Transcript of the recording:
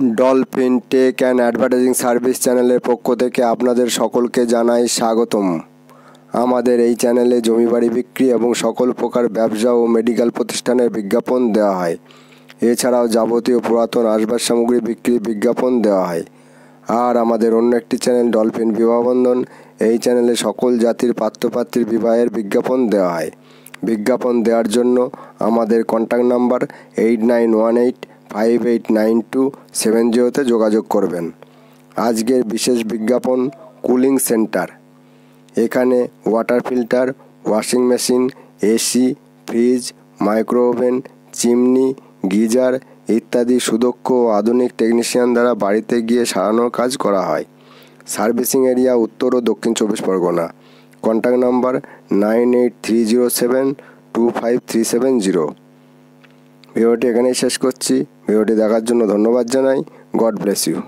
Dolphin tech and advertising service চ্যানেলের পক্ষ থেকে আপনাদের সকলকে জানাই স্বাগতম। আমাদের এই চ্যানেলে জমি বাড়ি বিক্রি এবং সকল প্রকার ব্যবসা ও মেডিকেল প্রতিষ্ঠানের বিজ্ঞাপন দেওয়া হয়। এছাড়াও যাবতীয় পুরাতন আসবাব সামগ্রী বিক্রির বিজ্ঞাপন দেওয়া হয়। আর আমাদের অন্য একটি চ্যানেল ডলফিন বিবাহবন্ধন, এই চ্যানেলে সকল জাতির পাত্রপাত্রীর বিবাহের বিজ্ঞাপন দেওয়া হয়। বিজ্ঞাপন দেওয়ার জন্য আমাদের কন্ট্যাক্ট নাম্বার 8918589270 যোগাযোগ করবেন। আজকের বিশেষ বিজ্ঞাপন কুলিং সেন্টার। এখানে water filter, washing machine, AC, fridge, micro oven, chimney, geyser ইত্যাদি সুদক্ষ ও আধুনিক টেকনিশিয়ান দ্বারা বাড়িতে গিয়ে সারানোর কাজ করা হয়। সার্ভিসিং এরিয়া উত্তর ও দক্ষিণ 24 পরগনা। Contact number 9830725370। ভিডিওটি এখানেই শেষ করছি। ভিডিওটি দেখার জন্য ধন্যবাদ জানাই। God bless you.